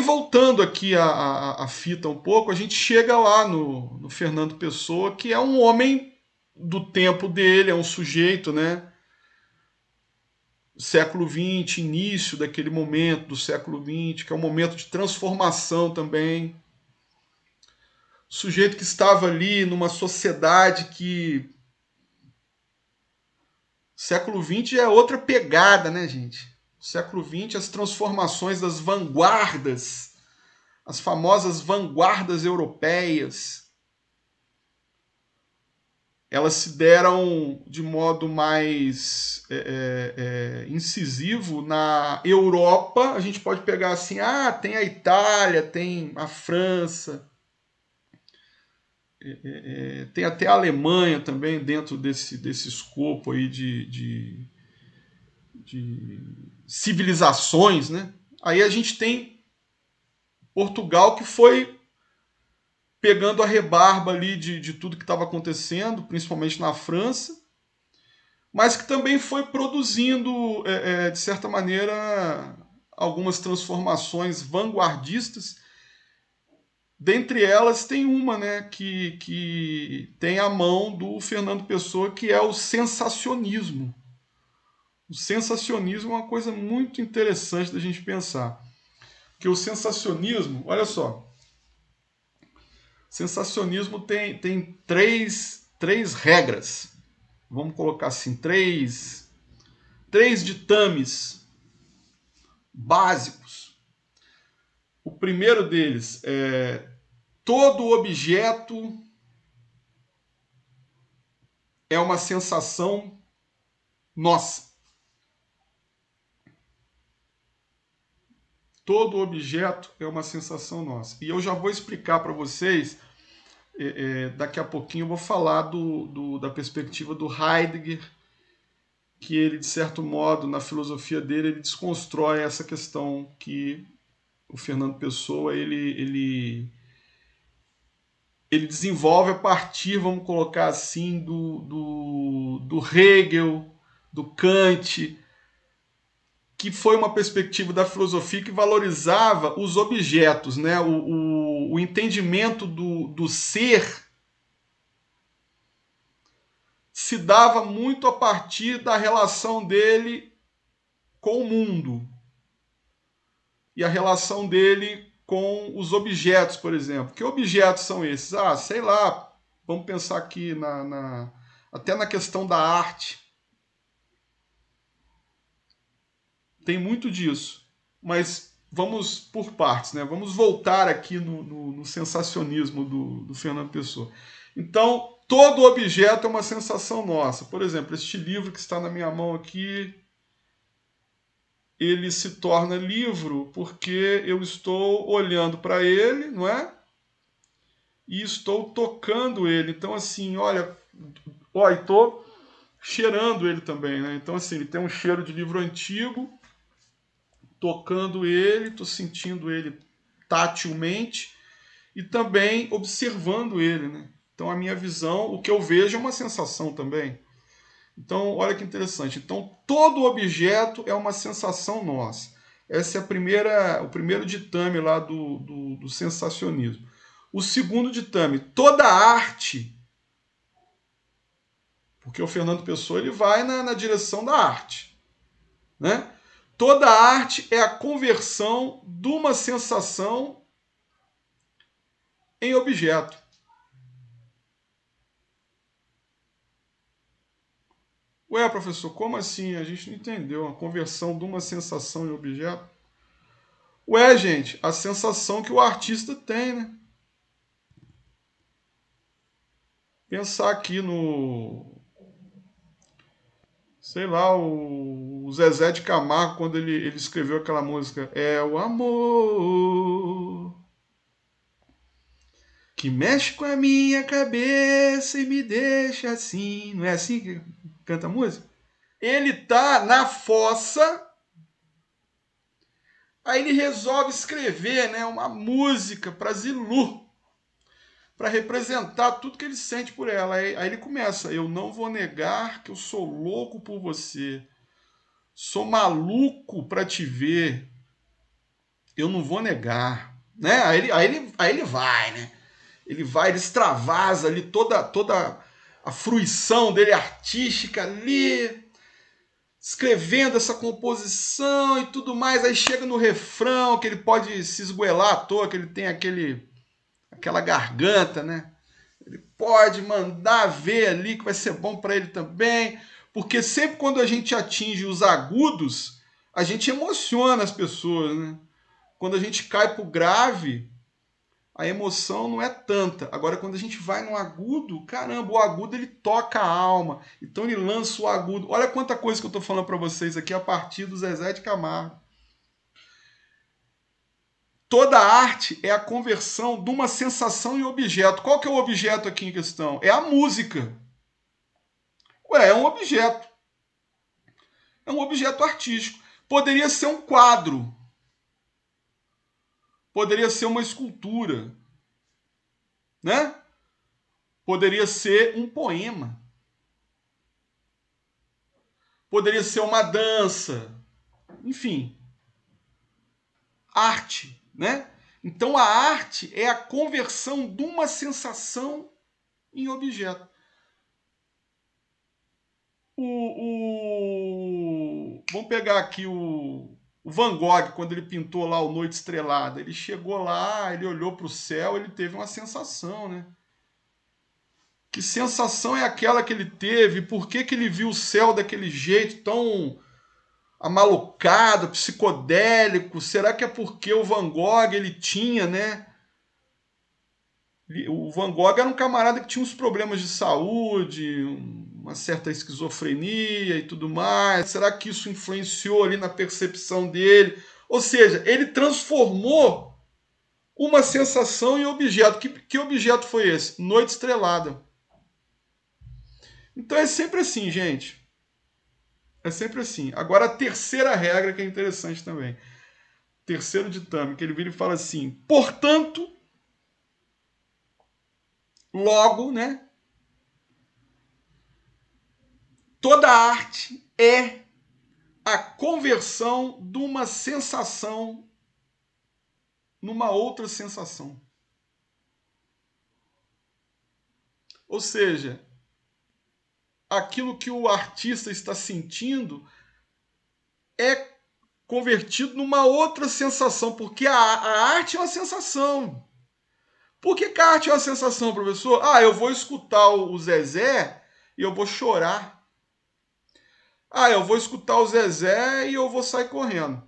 voltando aqui a fita um pouco, a gente chega lá no Fernando Pessoa, que é um homem do tempo dele, é um sujeito, né? Século XX, início daquele momento do século XX, que é um momento de transformação também. Sujeito que estava ali numa sociedade que... Século XX é outra pegada, né, gente? Século XX, as transformações das vanguardas, as famosas vanguardas europeias, elas se deram de modo mais incisivo na Europa. A gente pode pegar assim, tem a Itália, tem a França, tem até a Alemanha também dentro desse escopo aí de civilizações, né? Aí a gente tem Portugal, que foi pegando a rebarba ali de tudo que estava acontecendo, principalmente na França, mas que também foi produzindo, de certa maneira, algumas transformações vanguardistas. Dentre elas tem uma, né, que tem a mão do Fernando Pessoa, que é o sensacionismo. O sensacionismo é uma coisa muito interessante da gente pensar. Porque o sensacionismo, olha só, sensacionismo tem três regras. Vamos colocar assim, três ditames básicos. O primeiro deles é: todo objeto é uma sensação nossa. Todo objeto é uma sensação nossa. E eu já vou explicar para vocês, daqui a pouquinho eu vou falar da perspectiva do Heidegger, que ele, de certo modo, na filosofia dele, ele desconstrói essa questão que o Fernando Pessoa ele desenvolve a partir, vamos colocar assim, do Hegel, do Kant, que foi uma perspectiva da filosofia que valorizava os objetos, né? O entendimento do ser se dava muito a partir da relação dele com o mundo e a relação dele com os objetos, por exemplo. Que objetos são esses? Sei lá, vamos pensar aqui até na questão da arte. Tem muito disso, mas vamos por partes, né? Vamos voltar aqui no sensacionismo do Fernando Pessoa. Então, todo objeto é uma sensação nossa. Por exemplo, este livro que está na minha mão aqui, ele se torna livro porque eu estou olhando para ele, não é? E estou tocando ele. Então, assim, olha, estou cheirando ele também, né? Então, assim, ele tem um cheiro de livro antigo, tocando ele, estou sentindo ele tatilmente e também observando ele, né? Então, a minha visão, o que eu vejo é uma sensação também. Então, olha que interessante. Então, todo objeto é uma sensação nossa. Esse é o primeiro ditame lá do sensacionismo. O segundo ditame: toda arte, porque o Fernando Pessoa ele vai na direção da arte, né? Toda arte é a conversão de uma sensação em objeto. Ué, professor, como assim? A gente não entendeu. A conversão de uma sensação em objeto? Ué, gente, a sensação que o artista tem, né? Pensar aqui sei lá, o Zezé de Camargo, quando ele escreveu aquela música, é o amor que mexe com a minha cabeça e me deixa assim. Não é assim que canta a música? Ele tá na fossa, aí ele resolve escrever, né, uma música para Zilu, para representar tudo que ele sente por ela. Aí ele começa: eu não vou negar que eu sou louco por você, sou maluco para te ver, eu não vou negar, né? Aí ele vai, né? Ele extravasa ali toda a fruição dele artística ali, escrevendo essa composição e tudo mais. Aí chega no refrão, que ele pode se esgoelar à toa, que ele tem aquela garganta, né? Ele pode mandar ver ali que vai ser bom para ele também, porque sempre quando a gente atinge os agudos, a gente emociona as pessoas, né? Quando a gente cai pro grave, a emoção não é tanta. Agora, quando a gente vai no agudo, caramba, o agudo ele toca a alma. Então ele lança o agudo. Olha quanta coisa que eu estou falando para vocês aqui a partir do Zezé de Camargo. Toda arte é a conversão de uma sensação em objeto. Qual que é o objeto aqui em questão? É a música. Ué, é um objeto. É um objeto artístico. Poderia ser um quadro. Poderia ser uma escultura. Né? Poderia ser um poema. Poderia ser uma dança. Enfim. Arte, né? Então a arte é a conversão de uma sensação em objeto. Vamos pegar aqui o Van Gogh, quando ele pintou lá o Noite Estrelada. Ele chegou lá, ele olhou para o céu, ele teve uma sensação, né? Que sensação é aquela que ele teve? Por que ele viu o céu daquele jeito tão amalucado, psicodélico? Será que é porque o Van Gogh ele tinha, né? O Van Gogh era um camarada que tinha uns problemas de saúde, uma certa esquizofrenia e tudo mais. Será que isso influenciou ali na percepção dele? Ou seja, ele transformou uma sensação em objeto. Que objeto foi esse? Noite Estrelada. Então é sempre assim, gente. É sempre assim. Agora a terceira regra que é interessante também. Terceiro ditame, que ele vira e fala assim: portanto, logo, né? Toda arte é a conversão de uma sensação numa outra sensação. Ou seja, aquilo que o artista está sentindo é convertido numa outra sensação, porque a arte é uma sensação. Por que a arte é uma sensação, professor? Ah, eu vou escutar o Zezé e eu vou chorar. Ah, eu vou escutar o Zezé e eu vou sair correndo.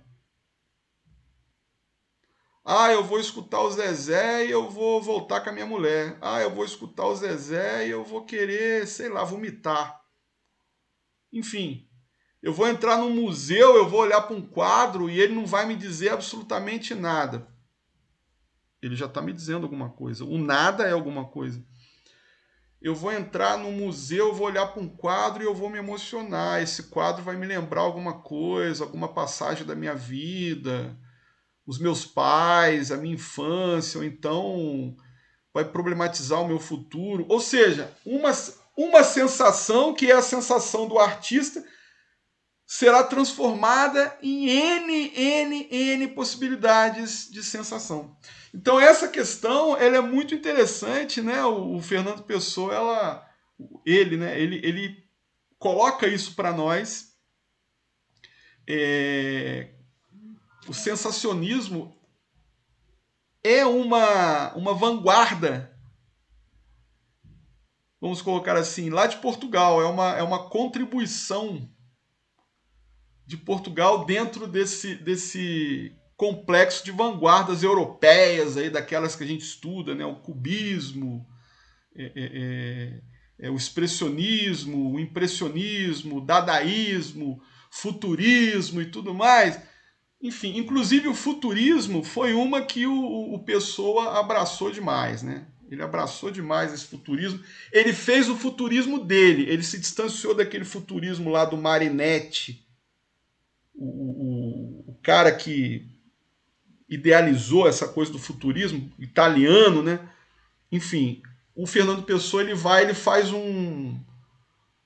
Ah, eu vou escutar o Zezé e eu vou voltar com a minha mulher. Ah, eu vou escutar o Zezé e eu vou querer, sei lá, vomitar. Enfim, eu vou entrar num museu, eu vou olhar para um quadro e ele não vai me dizer absolutamente nada. Ele já está me dizendo alguma coisa. O nada é alguma coisa. Eu vou entrar num museu, eu vou olhar para um quadro e eu vou me emocionar. Esse quadro vai me lembrar alguma coisa, alguma passagem da minha vida, os meus pais, a minha infância, ou então vai problematizar o meu futuro. Ou seja, uma sensação que é a sensação do artista será transformada em N possibilidades de sensação. Então essa questão ela é muito interessante, né? O Fernando Pessoa, ele coloca isso para nós. O sensacionismo é uma vanguarda, vamos colocar assim, lá de Portugal. É uma contribuição de Portugal dentro desse complexo de vanguardas europeias, aí, daquelas que a gente estuda, né? O cubismo, o expressionismo, o impressionismo, o dadaísmo, futurismo e tudo mais. Enfim, inclusive o futurismo foi uma que o Pessoa abraçou demais, né? Ele abraçou demais esse futurismo. Ele fez o futurismo dele. Ele se distanciou daquele futurismo lá do Marinetti, o cara que idealizou essa coisa do futurismo italiano, né? Enfim, o Fernando Pessoa ele faz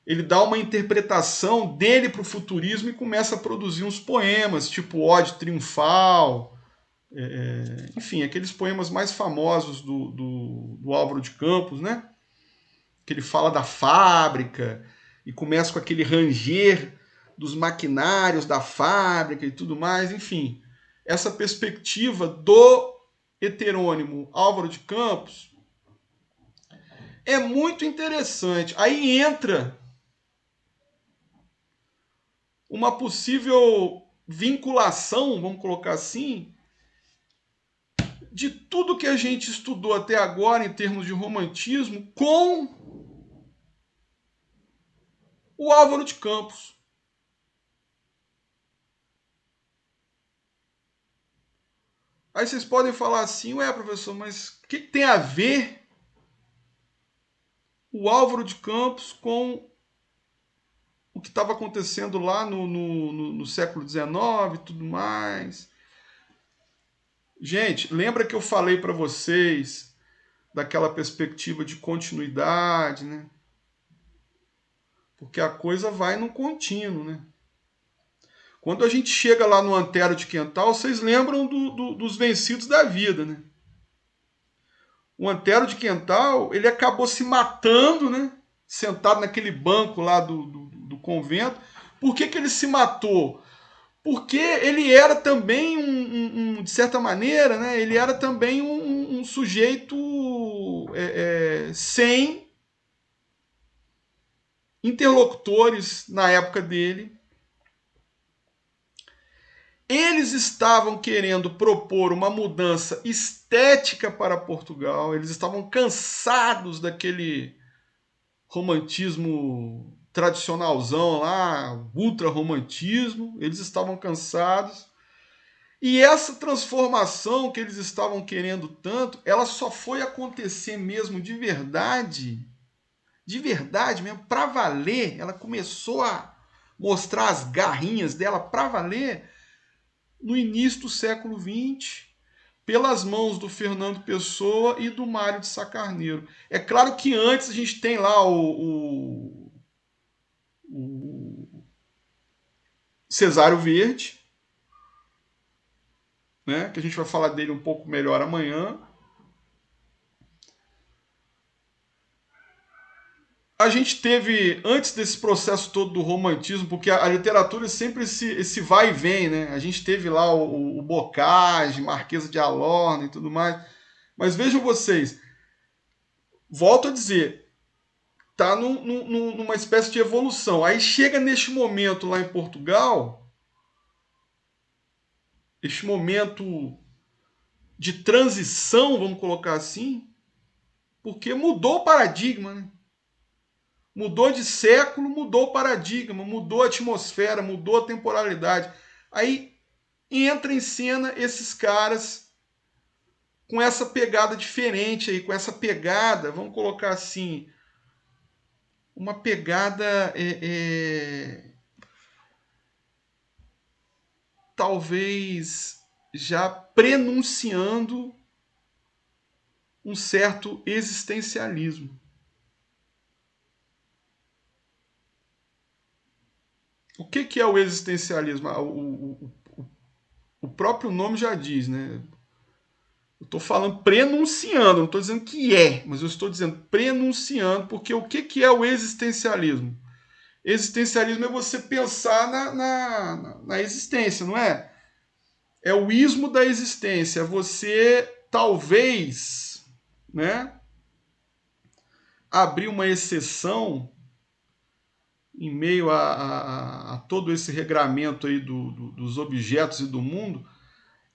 ele dá uma interpretação dele para o futurismo e começa a produzir uns poemas, tipo Ode Triunfal, enfim, aqueles poemas mais famosos do Álvaro de Campos, né? Que ele fala da fábrica e começa com aquele ranger dos maquinários da fábrica e tudo mais, enfim. Essa perspectiva do heterônimo Álvaro de Campos é muito interessante. Aí entra uma possível vinculação, vamos colocar assim, de tudo que a gente estudou até agora em termos de romantismo com o Álvaro de Campos. Aí vocês podem falar assim, ué, professor, mas o que tem a ver o Álvaro de Campos com o que estava acontecendo lá no século XIX e tudo mais? Gente, lembra que eu falei para vocês daquela perspectiva de continuidade, né? Porque a coisa vai no contínuo, né? Quando a gente chega lá no Antero de Quental, vocês lembram dos vencidos da vida, né? O Antero de Quental, ele acabou se matando, né? Sentado naquele banco lá do convento. Por que ele se matou? Porque ele era também de certa maneira, né? Ele era também um sujeito sem interlocutores na época dele. Eles estavam querendo propor uma mudança estética para Portugal, eles estavam cansados daquele romantismo tradicionalzão lá, ultra-romantismo, eles estavam cansados. E essa transformação que eles estavam querendo tanto, ela só foi acontecer mesmo de verdade mesmo, para valer. Ela começou a mostrar as garrinhas dela para valer no início do século XX, pelas mãos do Fernando Pessoa e do Mário de Sá Carneiro. É claro que antes a gente tem lá o Cesário Verde, né, que a gente vai falar dele um pouco melhor amanhã. A gente teve, antes desse processo todo do romantismo, porque a literatura é sempre esse vai e vem, né? A gente teve lá o Bocage, Marquesa de Alorna e tudo mais. Mas vejam vocês, volto a dizer, tá numa espécie de evolução. Aí chega neste momento lá em Portugal, este momento de transição, vamos colocar assim, porque mudou o paradigma, né? Mudou de século, mudou o paradigma, mudou a atmosfera, mudou a temporalidade. Aí entra em cena esses caras com essa pegada diferente aí, com essa pegada, vamos colocar assim, uma pegada talvez já prenunciando um certo existencialismo. O que é o existencialismo? O próprio nome já diz, né? Eu estou falando prenunciando, não estou dizendo que é, mas eu estou dizendo prenunciando, porque o que é o existencialismo? Existencialismo é você pensar na existência, não é? É o ismo da existência. É você, talvez, né, abrir uma exceção em meio a todo esse regramento aí dos objetos e do mundo.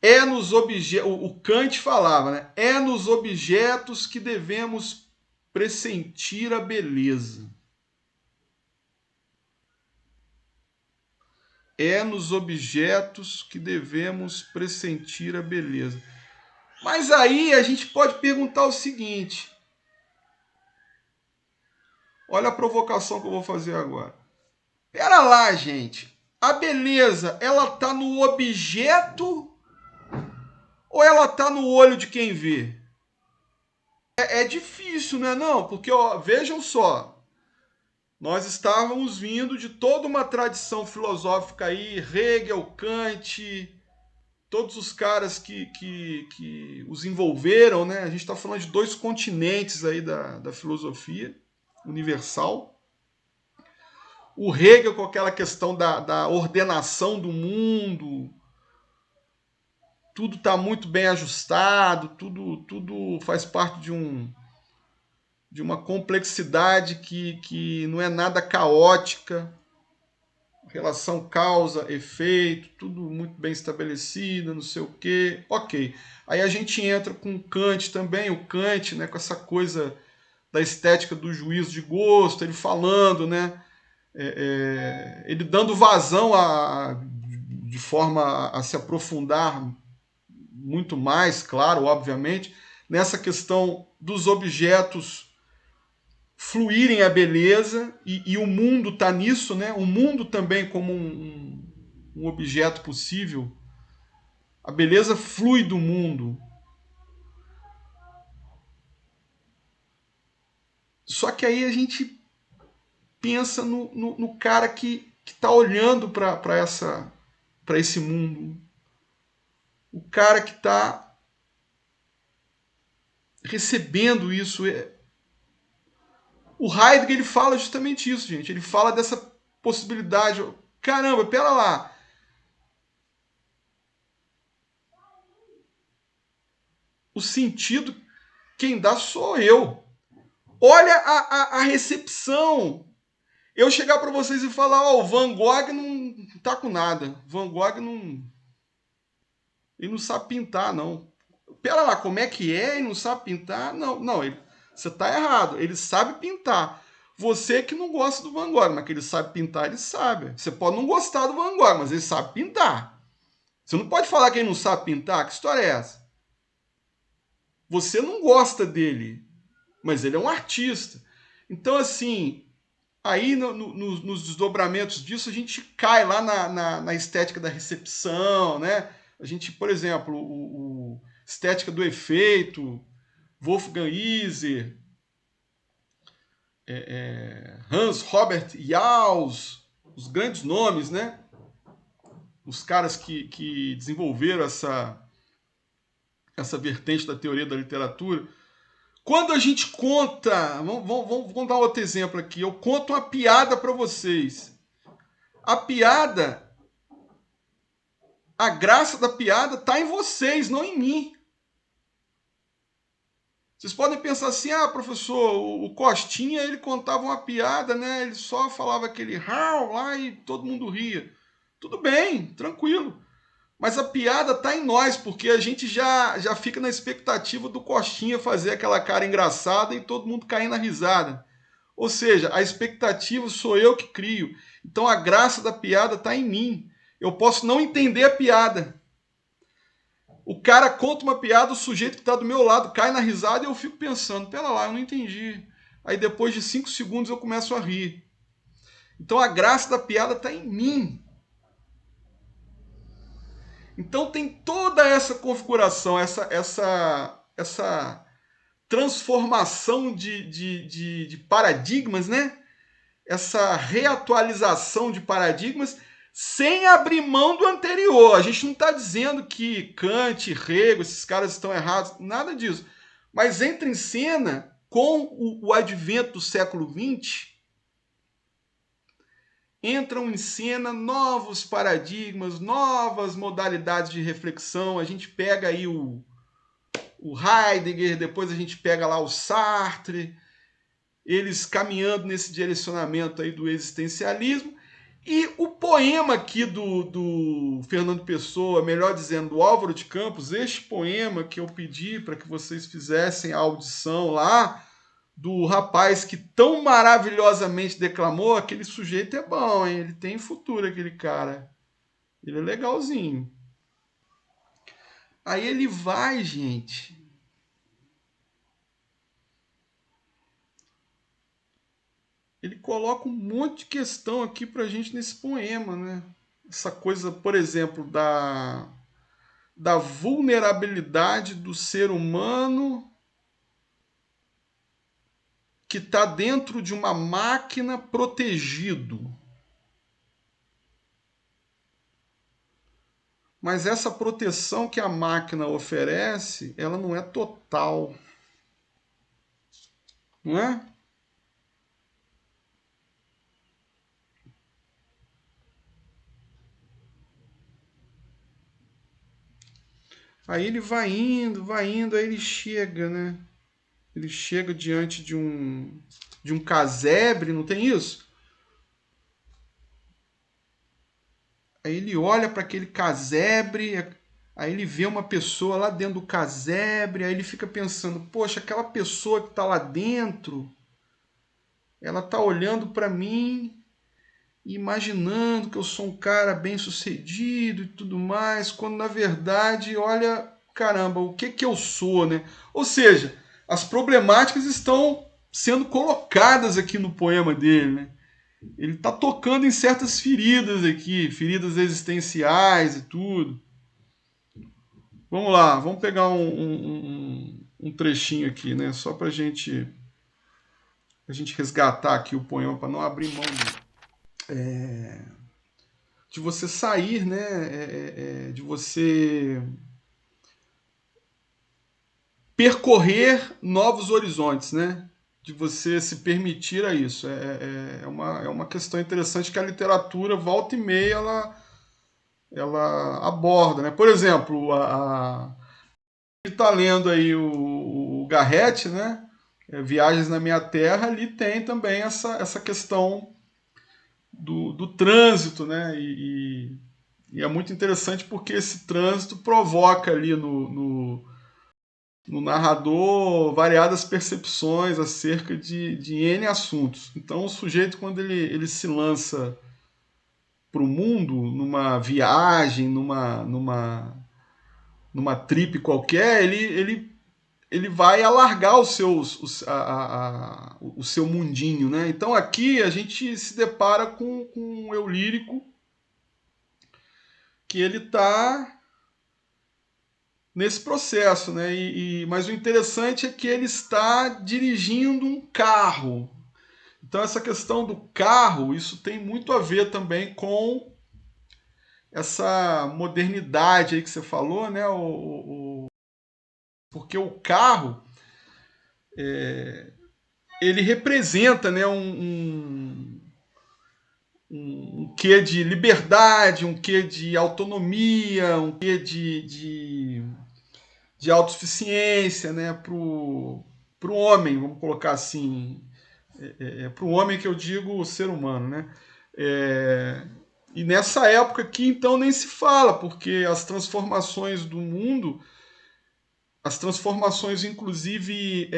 É nos objetos, o Kant falava, né? É nos objetos que devemos pressentir a beleza. É nos objetos que devemos pressentir a beleza. Mas aí a gente pode perguntar o seguinte. Olha a provocação que eu vou fazer agora. Pera lá, gente. A beleza, ela tá no objeto ou ela tá no olho de quem vê? É difícil, não é não? Porque, ó, vejam só. Nós estávamos vindo de toda uma tradição filosófica aí, Hegel, Kant, todos os caras que os envolveram, né? A gente está falando de dois continentes aí da filosofia universal. O Hegel com aquela questão da ordenação do mundo, tudo está muito bem ajustado, tudo faz parte de uma complexidade que não é nada caótica, relação causa-efeito, tudo muito bem estabelecido, não sei o quê. Ok. Aí a gente entra com Kant também, o Kant, né, com essa coisa da estética do juízo de gosto, ele falando, né, ele dando vazão de forma a se aprofundar muito mais, claro, obviamente, nessa questão dos objetos fluírem a beleza, e o mundo está nisso, né? O mundo também como um objeto possível. A beleza flui do mundo. Só que aí a gente pensa no cara que está olhando para esse mundo. O cara que está recebendo isso. O Heidegger ele fala justamente isso, gente. Ele fala dessa possibilidade. Caramba, pera lá. O sentido quem dá sou eu. Olha a recepção. Eu chegar para vocês e falar, ó, o Van Gogh não tá com nada. Van Gogh não... Ele não sabe pintar, não. Pera lá, como é que é? Ele não sabe pintar? Não, não, você tá errado. Ele sabe pintar. Você que não gosta do Van Gogh, mas que ele sabe pintar, ele sabe. Você pode não gostar do Van Gogh, mas ele sabe pintar. Você não pode falar que ele não sabe pintar? Que história é essa? Você não gosta dele, mas ele é um artista. Então, assim, aí nos desdobramentos disso, a gente cai lá na estética da recepção, né? A gente, por exemplo, o estética do efeito, Wolfgang Iser, Hans Robert Jauss, os grandes nomes, né? Os caras que desenvolveram essa vertente da teoria da literatura. Quando a gente conta, vamos dar outro exemplo aqui. Eu conto uma piada para vocês. A piada, a graça da piada está em vocês, não em mim. Vocês podem pensar assim, professor, o Costinha, ele contava uma piada, né? Ele só falava aquele rau lá e todo mundo ria. Tudo bem, tranquilo. Mas a piada tá em nós, porque a gente já fica na expectativa do Costinha fazer aquela cara engraçada e todo mundo cair na risada. Ou seja, a expectativa sou eu que crio. Então a graça da piada está em mim. Eu posso não entender a piada. O cara conta uma piada, o sujeito que está do meu lado cai na risada e eu fico pensando, pera lá, eu não entendi. Aí depois de 5 segundos eu começo a rir. Então a graça da piada está em mim. Então tem toda essa configuração, essa transformação de paradigmas, né? Essa reatualização de paradigmas sem abrir mão do anterior. A gente não está dizendo que Kant, Hegel, esses caras estão errados, nada disso. Mas entra em cena com o advento do século XX, entram em cena novos paradigmas, novas modalidades de reflexão. A gente pega aí o Heidegger, depois a gente pega lá o Sartre, eles caminhando nesse direcionamento aí do existencialismo. E o poema aqui do Fernando Pessoa, melhor dizendo, do Álvaro de Campos, este poema que eu pedi para que vocês fizessem a audição lá, do rapaz que tão maravilhosamente declamou, aquele sujeito é bom, hein? Ele tem futuro, aquele cara. Ele é legalzinho. Aí ele vai, gente. Ele coloca um monte de questão aqui pra gente nesse poema, né? Essa coisa, por exemplo, da vulnerabilidade do ser humano que está dentro de uma máquina protegido. Mas essa proteção que a máquina oferece, ela não é total, não é? Aí ele vai indo, aí ele chega, né? Ele chega diante de um casebre, não tem isso? Aí ele olha para aquele casebre, aí ele vê uma pessoa lá dentro do casebre, aí ele fica pensando, poxa, aquela pessoa que está lá dentro, ela está olhando para mim e imaginando que eu sou um cara bem sucedido e tudo mais, quando na verdade, olha, caramba, o que que eu sou, né? Ou seja, as problemáticas estão sendo colocadas aqui no poema dele, né? Ele está tocando em certas feridas aqui, feridas existenciais e tudo. Vamos lá, vamos pegar um trechinho aqui, né? Só para a gente resgatar aqui o poema, para não abrir mão de você sair, né? De você percorrer novos horizontes, né? De você se permitir a isso. É uma questão interessante que a literatura, volta e meia, ela aborda, né? Por exemplo, está lendo aí o Garrett, né? Viagens na Minha Terra, ali tem também essa questão do trânsito, né? E é muito interessante porque esse trânsito provoca ali no narrador variadas percepções acerca de N assuntos. Então, o sujeito, quando ele se lança para o mundo, numa viagem, numa trip qualquer, ele vai alargar o seu mundinho, né? Então aqui a gente se depara com um eu lírico que ele está nesse processo, né? Mas o interessante é que ele está dirigindo um carro. Então essa questão do carro, isso tem muito a ver também com essa modernidade aí que você falou, né? Porque o carro ele representa, né, um quê de liberdade, um quê de autonomia, um quê de autossuficiência, né, pro homem, vamos colocar assim, para o homem que eu digo o ser humano, né? É, e nessa época aqui, então, nem se fala, porque as transformações do mundo, as transformações, inclusive,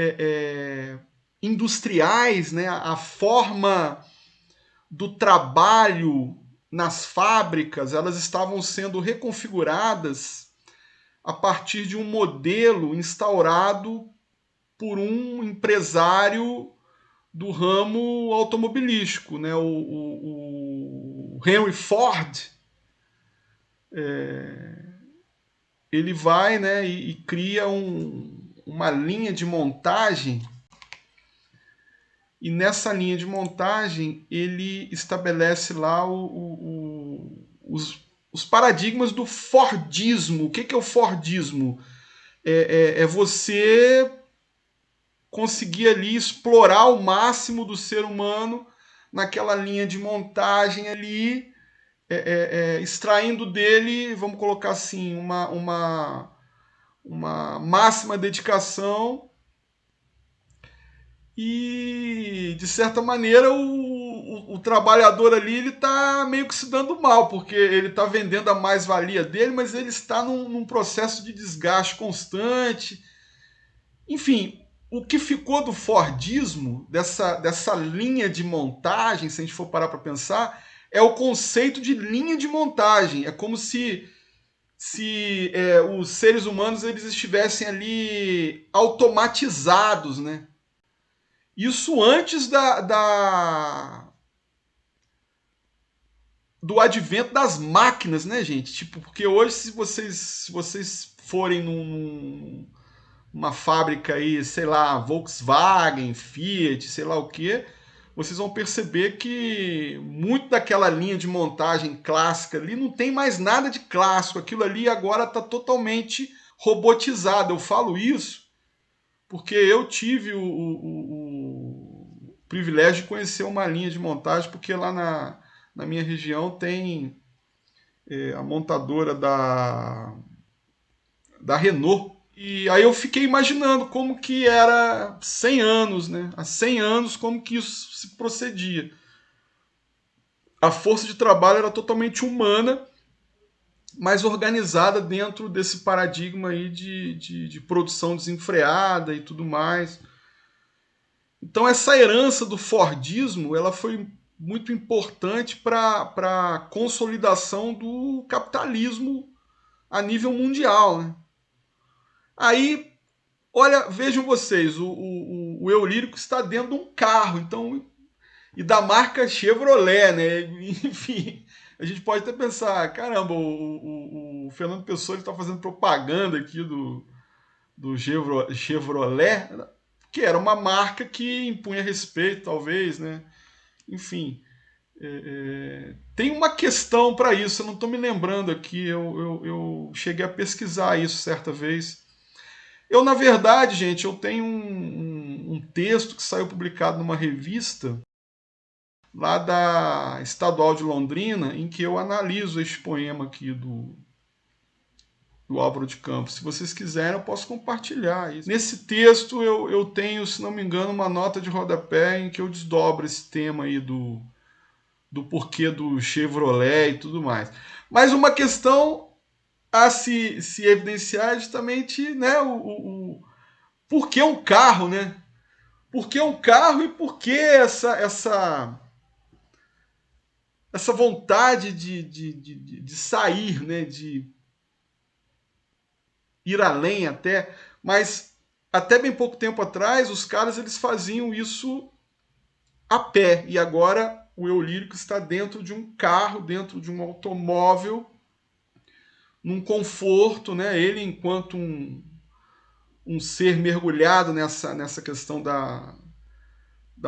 industriais, né? A forma do trabalho nas fábricas, elas estavam sendo reconfiguradas a partir de um modelo instaurado por um empresário do ramo automobilístico, né? O Henry Ford, ele vai, né, e cria uma linha de montagem, e nessa linha de montagem ele estabelece lá os paradigmas do Fordismo. O que é o Fordismo? É você conseguir ali explorar o máximo do ser humano naquela linha de montagem ali, extraindo dele, vamos colocar assim, uma máxima dedicação e, de certa maneira, o trabalhador ali ele está meio que se dando mal, porque ele está vendendo a mais-valia dele, mas ele está num processo de desgaste constante. Enfim, o que ficou do Fordismo, dessa linha de montagem, se a gente for parar para pensar, é o conceito de linha de montagem. É como se os seres humanos eles estivessem ali automatizados, né? Isso antes do advento das máquinas, né, gente? Tipo, porque hoje, se vocês forem numa fábrica aí, sei lá, Volkswagen, Fiat, sei lá o quê, vocês vão perceber que muito daquela linha de montagem clássica ali não tem mais nada de clássico. Aquilo ali agora está totalmente robotizado. Eu falo isso porque eu tive o privilégio de conhecer uma linha de montagem, porque lá na minha região tem a montadora da Renault. E aí eu fiquei imaginando como que era 100 anos, né? Há 100 anos, como que isso se procedia. A força de trabalho era totalmente humana, mas organizada dentro desse paradigma aí de produção desenfreada e tudo mais. Então essa herança do Fordismo ela foi muito importante para a consolidação do capitalismo a nível mundial. Né? Aí, olha, vejam vocês, o eu lírico está dentro de um carro, então e da marca Chevrolet, né? Enfim, a gente pode até pensar, caramba, o Fernando Pessoa está fazendo propaganda aqui do Chevrolet, que era uma marca que impunha respeito, talvez, né? Enfim, tem uma questão para isso, eu não estou me lembrando aqui, eu cheguei a pesquisar isso certa vez. Eu, na verdade, gente, eu tenho um texto que saiu publicado numa revista lá da Estadual de Londrina, em que eu analiso este poema aqui do Álvaro de Campos. Se vocês quiserem, eu posso compartilhar isso. Nesse texto eu tenho, se não me engano, uma nota de rodapé em que eu desdobro esse tema aí do porquê do Chevrolet e tudo mais. Mas uma questão a se evidenciar é justamente né, por que um carro, né? Por que um carro e por que essa vontade de sair, né? De ir além até, mas até bem pouco tempo atrás os caras eles faziam isso a pé e agora o eu lírico está dentro de um carro, dentro de um automóvel, num conforto, né? Ele enquanto um ser mergulhado nessa questão da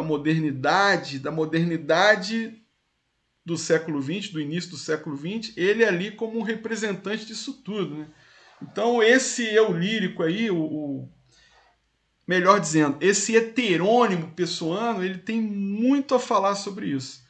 modernidade do século XX, do início do século XX, ele ali como um representante disso tudo, né? Então esse eu lírico aí, melhor dizendo, esse heterônimo pessoano, ele tem muito a falar sobre isso.